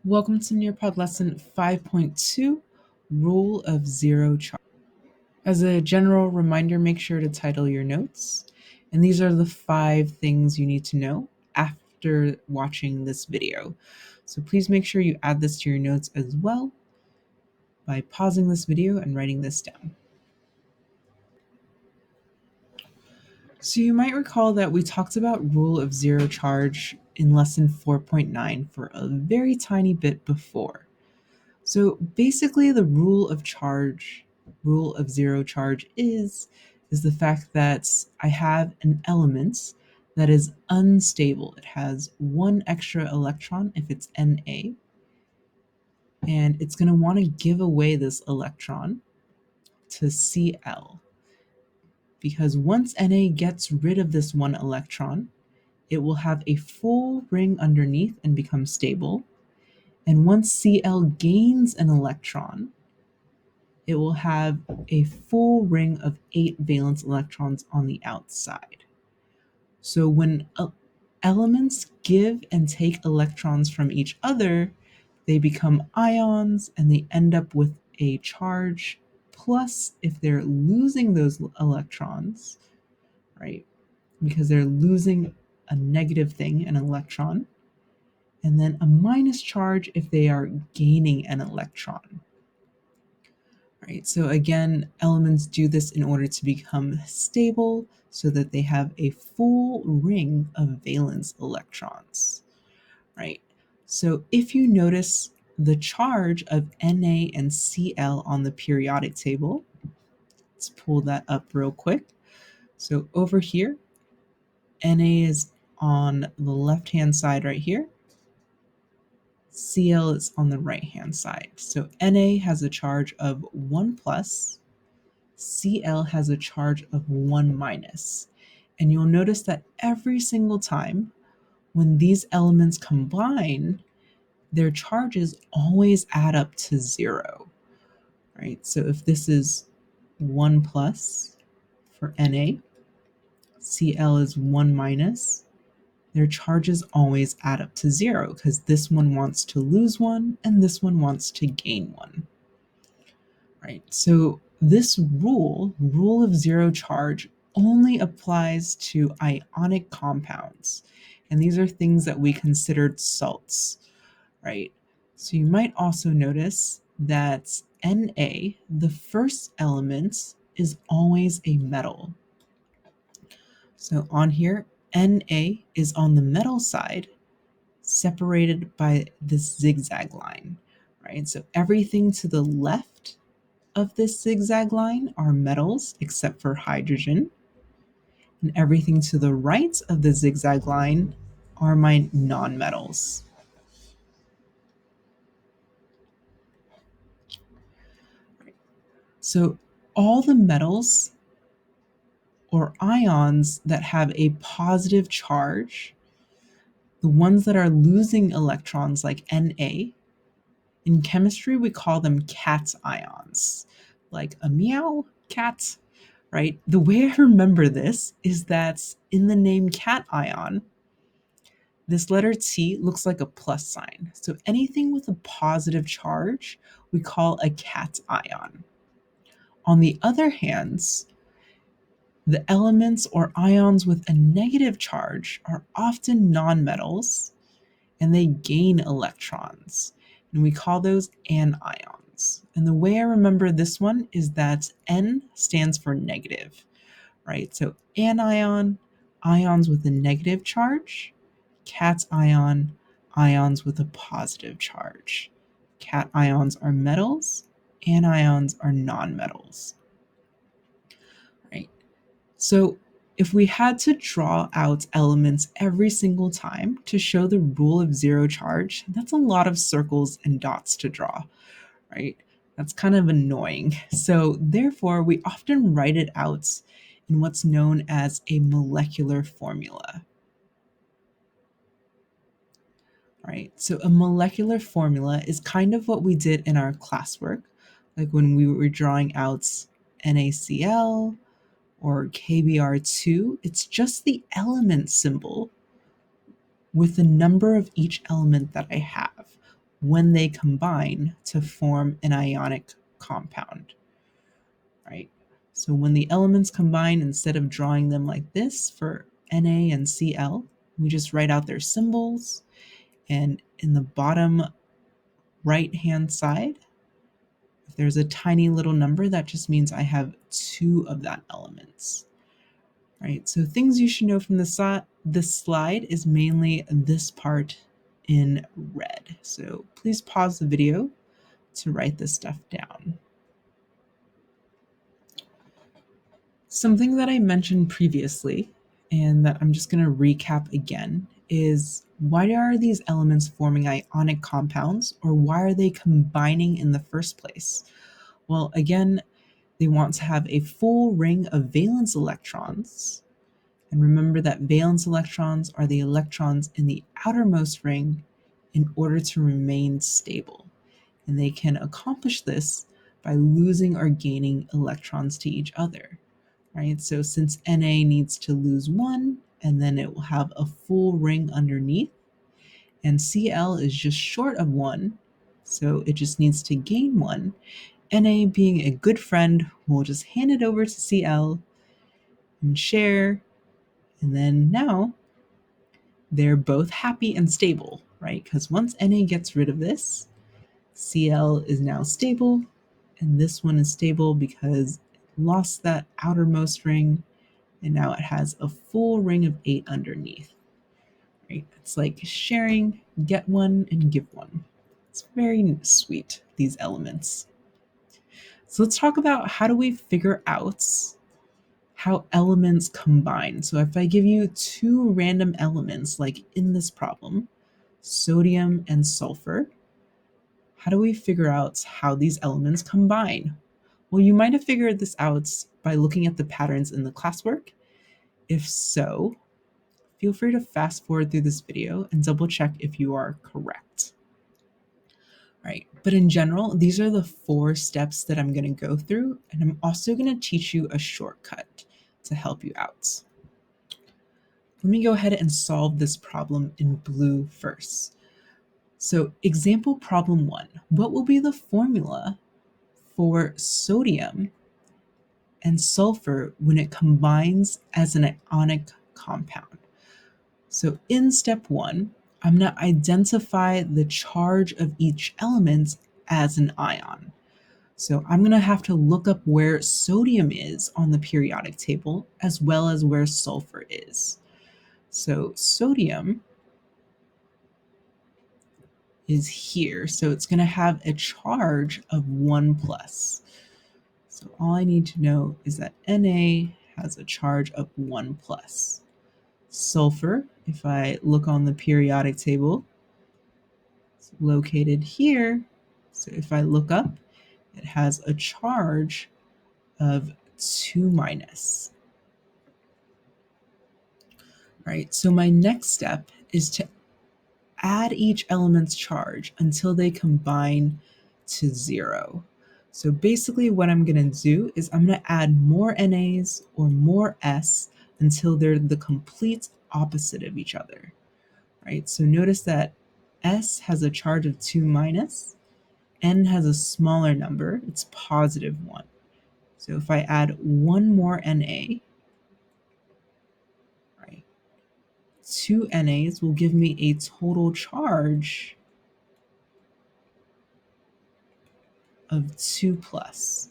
Welcome to Nearpod Lesson 5.2, Rule of Zero Charge. As a general reminder, make sure to title your notes. And these are the 5 things you need to know after watching this video. So please make sure you add this to your notes as well by pausing this video and writing this down. So you might recall that we talked about Rule of Zero Charge in Lesson 4.9 for a very tiny bit before. So basically the rule of zero charge is the fact that I have an element that is unstable. It has one extra electron if it's Na, and it's going to want to give away this electron to Cl. Because once Na gets rid of this one electron, it will have a full ring underneath and become stable. And once Cl gains an electron, it will have a full ring of 8 valence electrons on the outside. So when elements give and take electrons from each other, they become ions and they end up with a charge. Plus, if they're losing those electrons, right, because they're losing a negative thing, an electron, and then a minus charge if they are gaining an electron. Right, so again, elements do this in order to become stable so that they have a full ring of valence electrons, right? So if you notice the charge of Na and Cl on the periodic table, let's pull that up real quick. So over here, Na is on the left-hand side right here. Cl is on the right-hand side. So Na has a charge of 1 plus, Cl has a charge of 1 minus. And you'll notice that every single time when these elements combine, their charges always add up to 0, right? So if this is 1 plus for Na, Cl is 1 minus, their charges always add up to 0 because this one wants to lose 1 and this one wants to gain 1. Right, so this rule of zero charge, only applies to ionic compounds. And these are things that we considered salts, right? So you might also notice that Na, the first element, is always a metal. So on here, Na is on the metal side, separated by this zigzag line, right? So everything to the left of this zigzag line are metals except for hydrogen, and everything to the right of the zigzag line are my nonmetals. So all the metals or ions that have a positive charge, the ones that are losing electrons like Na, in chemistry we call them cations, like a meow cat, right? The way I remember this is that in the name cation, this letter T looks like a plus sign. So anything with a positive charge, we call a cation. On the other hand, the elements or ions with a negative charge are often nonmetals and they gain electrons. And we call those anions. And the way I remember this one is that N stands for negative, right? So anion, ions with a negative charge, cation, ions with a positive charge. Cations are metals, anions are nonmetals, right? So if we had to draw out elements every single time to show the rule of zero charge, that's a lot of circles and dots to draw, right? That's kind of annoying. So therefore, we often write it out in what's known as a molecular formula. Right? So a molecular formula is kind of what we did in our classwork, like when we were drawing out NaCl or KBr2. It's just the element symbol with the number of each element that I have. when they combine to form an ionic compound, right? So when the elements combine, instead of drawing them like this for Na and Cl, we just write out their symbols. And in the bottom right-hand side, if there's a tiny little number, that just means I have 2 of that elements, right? So things you should know from this slide is mainly this part in red. So please pause the video to write this stuff down. Something that I mentioned previously, and that I'm just going to recap again, is why are these elements forming ionic compounds, or why are they combining in the first place? Well, again, they want to have a full ring of valence electrons. And remember that valence electrons are the electrons in the outermost ring in order to remain stable. And they can accomplish this by losing or gaining electrons to each other, right? So since Na needs to lose 1, and then it will have a full ring underneath, and Cl is just short of 1, so it just needs to gain 1. Na, being a good friend, will just hand it over to Cl and share, and then now they're both happy and stable, right? Because once Na gets rid of this, Cl is now stable, and this one is stable because it lost that outermost ring, and now it has a full ring of 8 underneath, right? It's like sharing, get one and give one. It's very sweet, these elements. So let's talk about how do we figure out how elements combine. So if I give you 2 random elements, like in this problem, sodium and sulfur, how do we figure out how these elements combine? Well, you might have figured this out by looking at the patterns in the classwork. If so, feel free to fast forward through this video and double check if you are correct. Right, but in general, these are the 4 steps that I'm going to go through, and I'm also going to teach you a shortcut to help you out. Let me go ahead and solve this problem in blue first. So example problem 1, what will be the formula for sodium and sulfur when it combines as an ionic compound? So in step 1, I'm going to identify the charge of each element as an ion. So I'm going to have to look up where sodium is on the periodic table as well as where sulfur is. So sodium is here, so it's going to have a charge of 1 plus. So all I need to know is that Na has a charge of 1 plus. Sulfur, if I look on the periodic table, it's located here. So if I look up, it has a charge of 2 minus. Right, so my next step is to add each element's charge until they combine to 0. So basically what I'm going to do is I'm going to add more NAs or more S until they're the complete opposite of each other, right? So notice that S has a charge of 2 minus, N has a smaller number, it's positive 1. So if I add 1 more Na, right, 2 NAs will give me a total charge of 2 plus.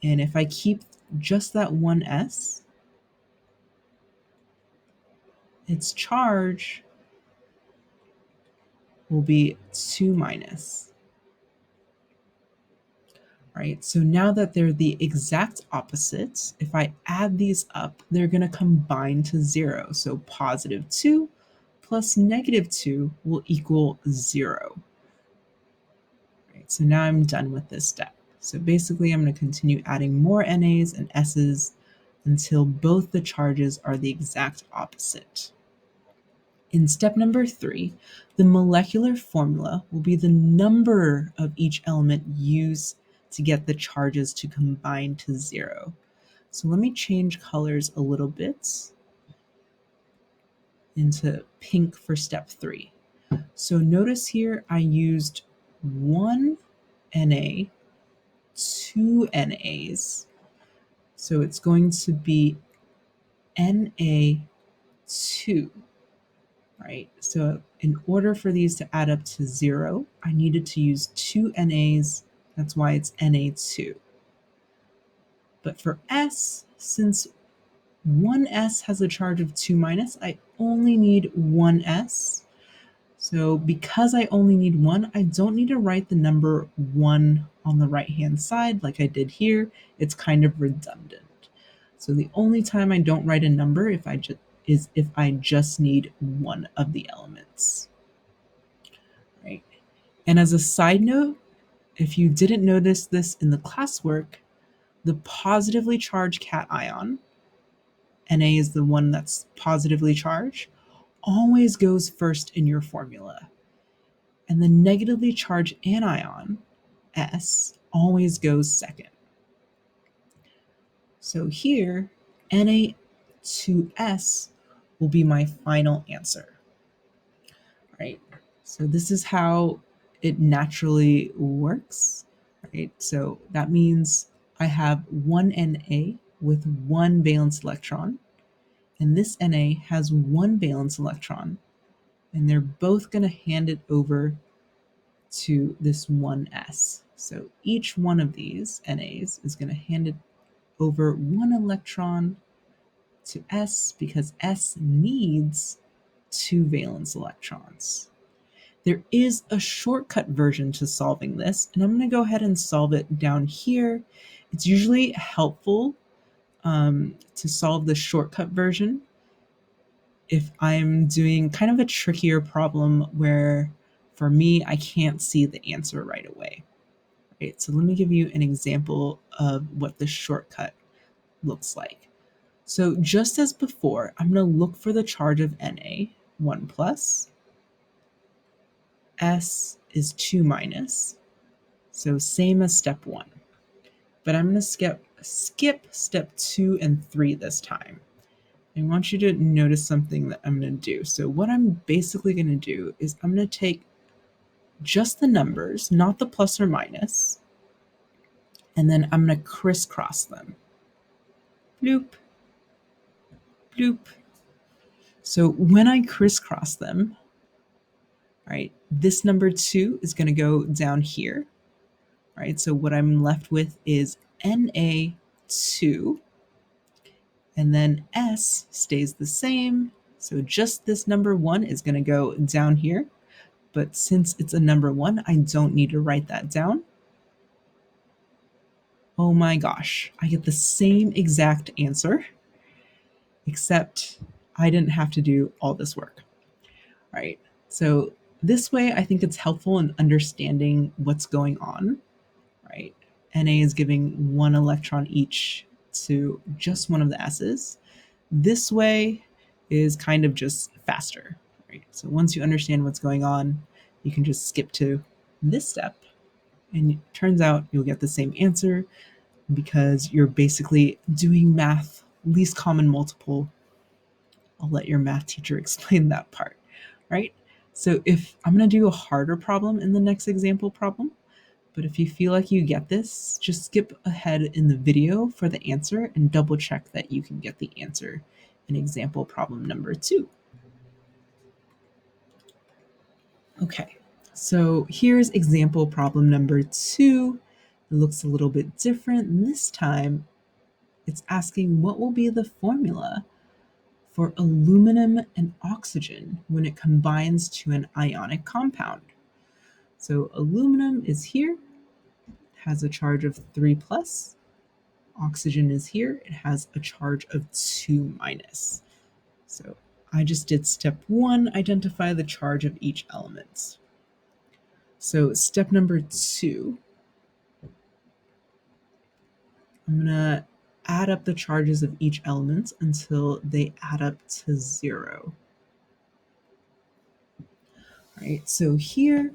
And if I keep just that 1s, its charge will be 2 minus. Right, so now that they're the exact opposites, if I add these up, they're going to combine to 0. So positive 2 plus negative 2 will equal 0. Right, so now I'm done with this step. So basically, I'm going to continue adding more NAs and S's until both the charges are the exact opposite. In step number 3, the molecular formula will be the number of each element used to get the charges to combine to 0. So let me change colors a little bit into pink for step 3. So notice here I used one Na, two NAs. So it's going to be Na2, right? So in order for these to add up to 0, I needed to use two NAs. That's why it's Na2. But for S, since one S has a charge of 2 minus, I only need one S. So because I only need one, I don't need to write the number 1 on the right-hand side like I did here. It's kind of redundant. So the only time I don't write a number is if I just need one of the elements. Right? And as a side note, if you didn't notice this in the classwork, the positively charged cation, Na is the one that's positively charged, always goes first in your formula. And the negatively charged anion, S, always goes second. So here, Na2S will be my final answer, right? So this is how it naturally works, right? So that means I have one Na with one valence electron, and this Na has one valence electron, and they're both going to hand it over to this one S. So each one of these NAs is going to hand it over one electron to S because S needs two valence electrons. There is a shortcut version to solving this, and I'm going to go ahead and solve it down here. It's usually helpful to solve the shortcut version if I'm doing kind of a trickier problem where, for me, I can't see the answer right away. Right, so let me give you an example of what the shortcut looks like. So just as before, I'm going to look for the charge of Na, 1 plus, S is 2 minus, so same as step 1. But I'm going to skip step 2 and 3 this time. I want you to notice something that I'm going to do. So what I'm basically going to do is I'm going to take just the numbers, not the plus or minus, and then I'm going to crisscross them. Bloop, bloop. So when I crisscross them, right, this number 2 is going to go down here, right? So what I'm left with is Na2, and then S stays the same. So just this number 1 is going to go down here. But since it's a number 1, I don't need to write that down. Oh my gosh, I get the same exact answer, except I didn't have to do all this work, right? So this way, I think it's helpful in understanding what's going on, right? Na is giving one electron each to just one of the S's. This way is kind of just faster, right? So once you understand what's going on, you can just skip to this step, and it turns out you'll get the same answer because you're basically doing math least common multiple. I'll let your math teacher explain that part, right? So if I'm going to do a harder problem in the next example problem, but if you feel like you get this, just skip ahead in the video for the answer and double check that you can get the answer in example problem number 2. Okay, so here's example problem number 2. It looks a little bit different, and this time it's asking what will be the formula for aluminum and oxygen when it combines to an ionic compound. So aluminum is here, has a charge of 3 plus. Oxygen is here, it has a charge of 2 minus. So I just did step 1, identify the charge of each element. So step number 2, I'm going to add up the charges of each element until they add up to 0. Right, so here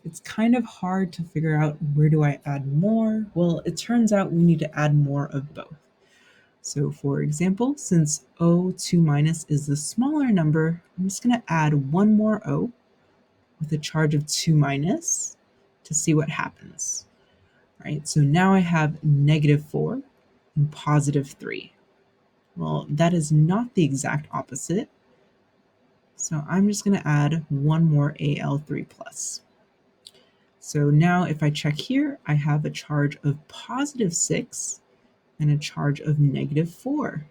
it's kind of hard to figure out where do I add more. Well, it turns out we need to add more of both. So for example, since O2 minus is the smaller number, I'm just going to add one more O, with a charge of 2 minus to see what happens. Right? So now I have -4 and +3. Well, that is not the exact opposite. So I'm just going to add one more Al3+. So now if I check here, I have a charge of +6 and a charge of -4.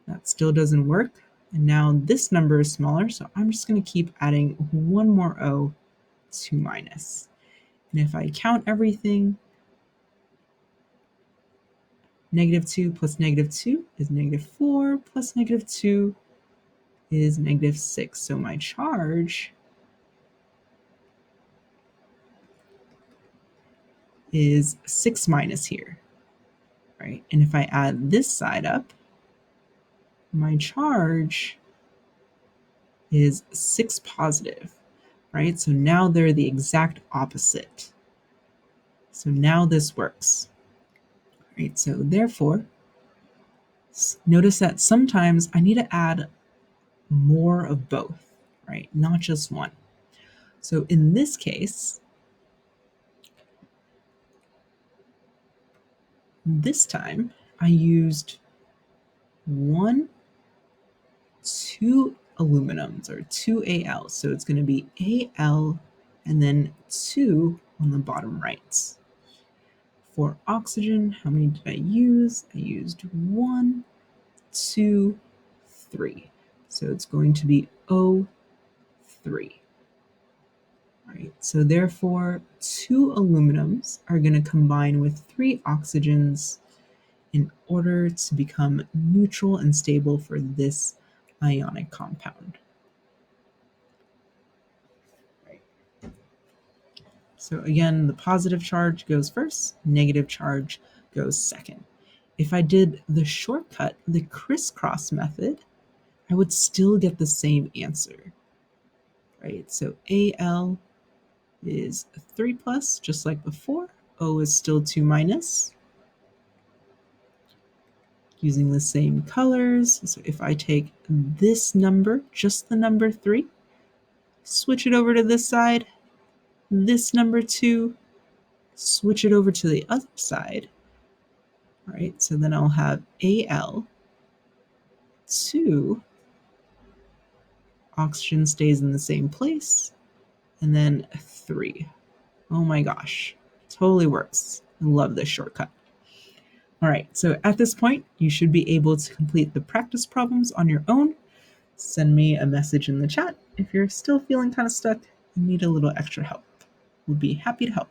That still doesn't work. And now this number is smaller, so I'm just going to keep adding one more O, 2 minus. And if I count everything, -2 plus -2 is -4 plus -2 is -6. So my charge is 6 minus here, right? And if I add this side up, my charge is 6 positive, right? So now they're the exact opposite. So now this works, right? So therefore, notice that sometimes I need to add more of both, right? Not just one. So in this case, this time I used 2 aluminums or 2 Al. So it's going to be Al and then 2 on the bottom right. For oxygen, how many did I use? I used 1, 2, 3. So it's going to be O3. Right. So therefore, 2 aluminums are going to combine with 3 oxygens in order to become neutral and stable for this ionic compound. Right. So again, the positive charge goes first, negative charge goes second. If I did the shortcut, the crisscross method, I would still get the same answer. Right? So Al is 3 plus, just like before. O is still 2 minus. Using the same colors. So if I take this number, just the number 3, switch it over to this side, this number 2, switch it over to the other side, right? So then I'll have Al, 2, oxygen stays in the same place, and then 3. Oh my gosh, totally works. I love this shortcut. All right, so at this point, you should be able to complete the practice problems on your own. Send me a message in the chat if you're still feeling kind of stuck and need a little extra help. We'll be happy to help.